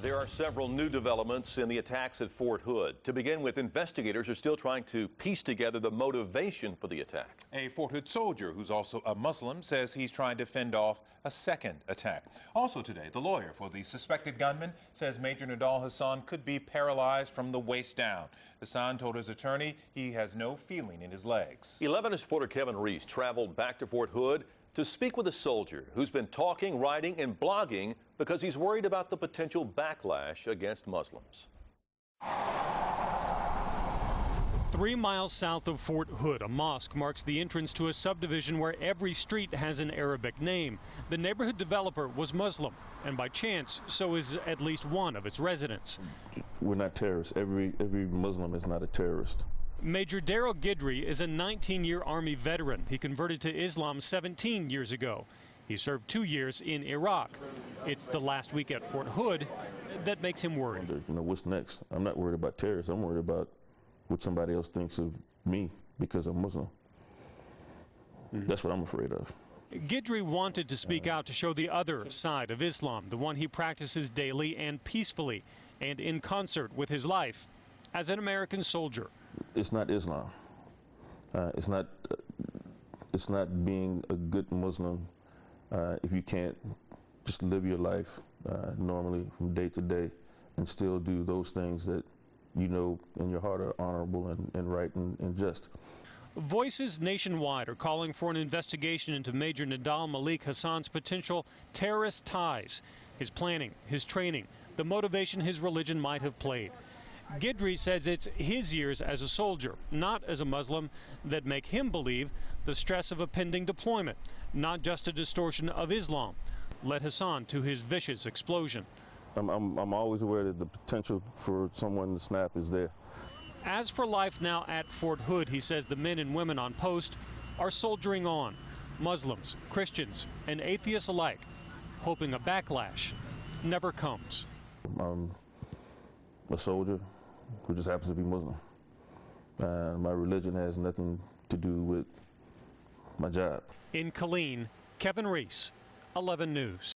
There are several new developments in the attacks at Fort Hood. To begin with, investigators are still trying to piece together the motivation for the attack. A Fort Hood soldier who's also a Muslim says he's trying to fend off a second attack. Also today, the lawyer for the suspected gunman says Major Nadal Hassan could be paralyzed from the waist down. Hassan told his attorney he has no feeling in his legs. 11 reporter Kevin Reese traveled back to Fort Hood to speak with a soldier who's been talking, writing, and blogging because he's worried about the potential backlash against Muslims. 3 miles south of Fort Hood, a mosque marks the entrance to a subdivision where every street has an Arabic name. The neighborhood developer was Muslim, and by chance, so is at least one of its residents. We're not terrorists. Every Muslim is not a terrorist. Major Guidry is a 19-year Army veteran. He converted to Islam 17 years ago. He served 2 years in Iraq. It's the last week at Fort Hood that makes him worried. You know, what's next? I'm not worried about terrorists. I'm worried about what somebody else thinks of me because I'm Muslim. That's what I'm afraid of. Guidry wanted to speak out to show the other side of Islam, the one he practices daily and peacefully, and in concert with his life as an American soldier. It's not Islam. It's not being a good Muslim if you can't just live your life normally from day to day and still do those things that you know in your heart are honorable and right and just. Voices nationwide are calling for an investigation into Major Nadal Malik Hassan's potential terrorist ties, his planning, his training, the motivation his religion might have played. Guidry says it's his years as a soldier, not as a Muslim, that make him believe the stress of a pending deployment, not just a distortion of Islam, led Hassan to his vicious explosion. I'm always aware that the potential for someone to snap is there. As for life now at Fort Hood, he says the men and women on post are soldiering on, Muslims, Christians, and atheists alike, hoping a backlash never comes. I'm a soldier who just happens to be Muslim. My religion has nothing to do with my job. In Killeen, Kevin Reese, 11 News.